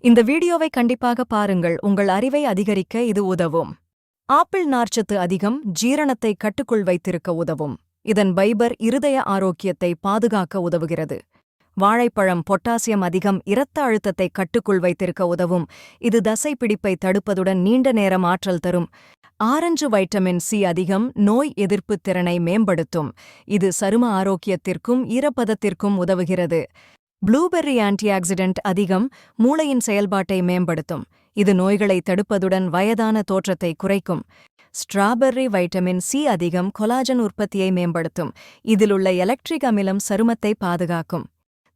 இந்த வீடியோவை கண்டிப்பாக பாருங்கள், உங்கள் அறிவை அதிகரிக்க இது உதவும். ஆப்பிள் நார்ச்சத்து அதிகம், ஜீரணத்தை கட்டுக்குள் வைத்திருக்க உதவும். இதன் பைபர் இருதய ஆரோக்கியத்தை பாதுகாக்க உதவுகிறது. வாழைப்பழம் பொட்டாசியம் அதிகம், இரத்த அழுத்தத்தை கட்டுக்குள் வைத்திருக்க உதவும். இது தசை பிடிப்பை தடுப்பதுடன் நீண்ட நேரம் ஆற்றல் தரும். ஆரஞ்சு வைட்டமின் சி அதிகம், நோய் எதிர்ப்புத் திறனை மேம்படுத்தும். இது சரும ஆரோக்கியத்திற்கும் ஈரப்பதத்திற்கும் உதவுகிறது. ப்ளூபெர்ரி ஆன்டிஆக்சிடென்ட் அதிகம், மூளையின் செயல்பாட்டை மேம்படுத்தும். இது நோய்களை தடுப்பதுடன் வயதான தோற்றத்தை குறைக்கும். ஸ்ட்ராபெர்ரி வைட்டமின் சி அதிகம், கொலாஜன் உற்பத்தியை மேம்படுத்தும். இதிலுள்ள எலக்ட்ரிக் அமிலம் சருமத்தை பாதுகாக்கும்.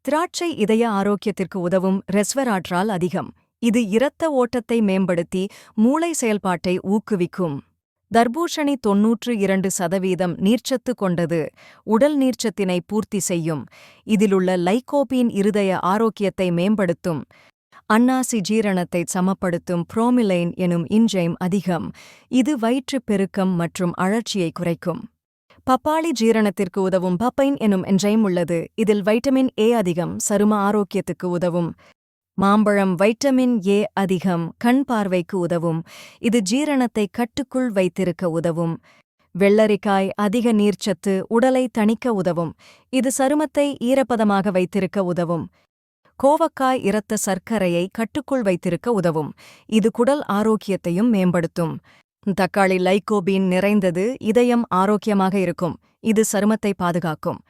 திராட்சை இதய ஆரோக்கியத்திற்கு உதவும், ரெஸ்வெராட்ரால் அதிகம். இது இரத்த ஓட்டத்தை மேம்படுத்தி மூளை செயல்பாட்டை ஊக்குவிக்கும். தர்பூசணி 92% நீர்ச்சத்து கொண்டது, உடல் நீர்ச்சத்தினை பூர்த்தி செய்யும். இதிலுள்ள லைகோபீன் இருதய ஆரோக்கியத்தை மேம்படுத்தும். அன்னாசி ஜீரணத்தை சமப்படுத்தும் புரோமிலைன் எனும் என்சைம் அதிகம். இது வயிற்றுப் பெருக்கம் மற்றும் அழற்சியை குறைக்கும். பப்பாளி ஜீரணத்திற்கு உதவும் பப்பைன் எனும் என்சைம் உள்ளது. இதில் வைட்டமின் ஏ அதிகம், சரும ஆரோக்கியத்துக்கு உதவும். மாம்பழம் வைட்டமின் ஏ அதிகம், கண் பார்வைக்கு உதவும். இது ஜீரணத்தை கட்டுக்குள் வைத்திருக்க உதவும். வெள்ளரிக்காய் அதிக நீர்ச்சத்து, உடலை தணிக்க உதவும். இது சருமத்தை ஈரப்பதமாக வைத்திருக்க உதவும். கோவக்காய் இரத்த சர்க்கரையை கட்டுக்குள் வைத்திருக்க உதவும். இது குடல் ஆரோக்கியத்தையும் மேம்படுத்தும். தக்காளி லைகோபீன் நிறைந்தது, இதயம் ஆரோக்கியமாக இருக்கும். இது சருமத்தை பாதுகாக்கும்.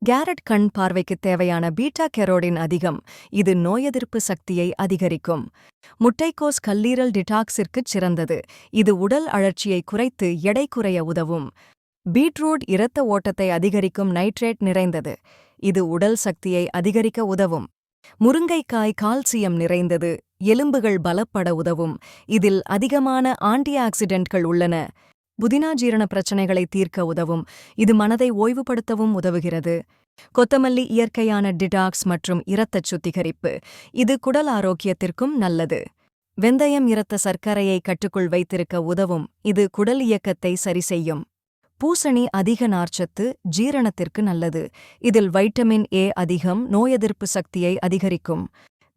கேரட் கண் பார்வைக்குத் தேவையான பீட்டா கெரோடின் அதிகம். இது நோயெதிர்ப்பு சக்தியை அதிகரிக்கும். முட்டைக்கோஸ் கல்லீரல் டிடாக்ஸிற்குச் சிறந்தது. இது உடல் அழற்சியை குறைத்து எடை குறைய உதவும். பீட்ரூட் இரத்த ஓட்டத்தை அதிகரிக்கும், நைட்ரேட் நிறைந்தது. இது உடல் சக்தியை அதிகரிக்க உதவும். முருங்கைக்காய் கால்சியம் நிறைந்தது, எலும்புகள் பலப்பட உதவும். இதில் அதிகமான ஆன்டிஆக்சிடென்ட்கள் உள்ளன. புதினா ஜீரண பிரச்சனைகளை தீர்க்க உதவும். இது மனதை ஓய்வுபடுத்தவும் உதவுகிறது. கொத்தமல்லி இயற்கையான டிடாக்ஸ் மற்றும் இரத்தச் சுத்திகரிப்பு. இது குடல் ஆரோக்கியத்திற்கும் நல்லது. வெந்தயம் இரத்த சர்க்கரையை கட்டுக்குள் வைத்திருக்க உதவும். இது குடல் இயக்கத்தை சரிசெய்யும். பூசணி அதிக நார்ச்சத்து, ஜீரணத்திற்கு நல்லது. இதில் வைட்டமின் ஏ அதிகம், நோயெதிர்ப்பு சக்தியை அதிகரிக்கும்.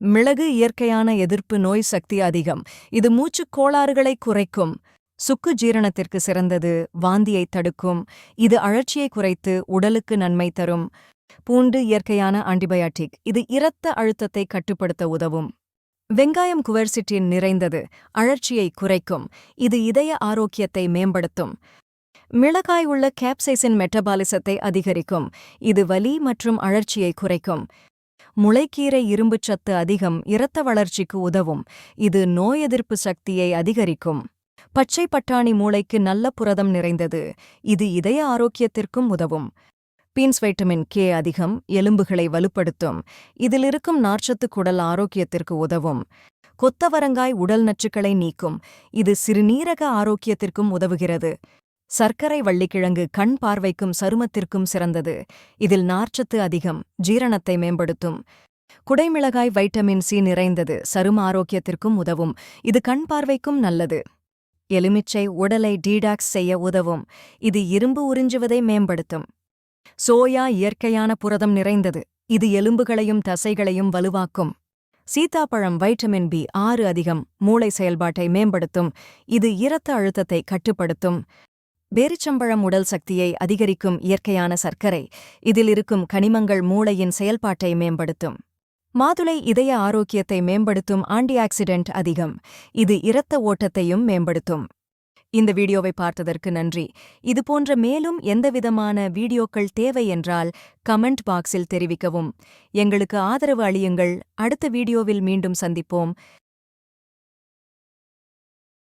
மிளகு இயற்கையான எதிர்ப்பு நோய் சக்தி அதிகம். இது மூச்சுக் கோளாறுகளை குறைக்கும். சுக்கு ஜீரணத்திற்கு சிறந்தது, வாந்தியை தடுக்கும். இது அழற்சியை குறைத்து உடலுக்கு நன்மை தரும். பூண்டு இயற்கையான ஆன்டிபயாட்டிக். இது இரத்த அழுத்தத்தை கட்டுப்படுத்த உதவும். வெங்காயம் குவெர்சிட்டின் நிறைந்தது, அழற்சியை குறைக்கும். இது இதய ஆரோக்கியத்தை மேம்படுத்தும். மிளகாய் உள்ள கேப்சைசின் மெட்டபாலிசத்தை அதிகரிக்கும். இது வலி மற்றும் அழற்சியை குறைக்கும். முளைக்கீரை இரும்புச் சத்து அதிகம், இரத்த வளர்ச்சிக்கு உதவும். இது நோய் எதிர்ப்பு சக்தியை அதிகரிக்கும். பச்சை பட்டாணி மூளைக்கு நல்ல புரதம் நிறைந்தது. இது இதய ஆரோக்கியத்திற்கும் உதவும். பீன்ஸ் வைட்டமின் கே அதிகம், எலும்புகளை வலுப்படுத்தும். இதில் இருக்கும் நார்ச்சத்து குடல் ஆரோக்கியத்திற்கு உதவும். கொத்தவரங்காய் உடல் நச்சுக்களை நீக்கும். இது சிறுநீரக ஆரோக்கியத்திற்கும் உதவுகிறது. சர்க்கரை வள்ளிக்கிழங்கு கண் பார்வைக்கும் சருமத்திற்கும் சிறந்தது. இதில் நார்ச்சத்து அதிகம், ஜீரணத்தை மேம்படுத்தும். குடைமிளகாய் வைட்டமின் சி நிறைந்தது, சரும ஆரோக்கியத்திற்கும் உதவும். இது கண் பார்வைக்கும் நல்லது. எலுமிச்சை உடலை டீடாக்ஸ் செய்ய உதவும். இது இரும்பு உறிஞ்சுவதை மேம்படுத்தும். சோயா இயற்கையான புரதம் நிறைந்தது. இது எலும்புகளையும் தசைகளையும் வலுவாக்கும். சீத்தாப்பழம் வைட்டமின் பி6 அதிகம், மூளை செயல்பாட்டை மேம்படுத்தும். இது இரத்த அழுத்தத்தை கட்டுப்படுத்தும். பேரிச்சம்பழம் உடல் சக்தியை அதிகரிக்கும், இயற்கையான சர்க்கரை. இதில் இருக்கும் கனிமங்கள் மூளையின் செயல்பாட்டை மேம்படுத்தும். மாதுளை இதய ஆரோக்கியத்தை மேம்படுத்தும், ஆன்டிஆக்சிடென்ட் அதிகம். இது இரத்த ஓட்டத்தையும் மேம்படுத்தும். இந்த வீடியோவை பார்த்ததற்கு நன்றி. இதுபோன்ற மேலும் எந்தவிதமான வீடியோக்கள் தேவை என்றால் கமெண்ட் பாக்ஸில் தெரிவிக்கவும். எங்களுக்கு ஆதரவு அளியுங்கள். அடுத்த வீடியோவில் மீண்டும் சந்திப்போம்.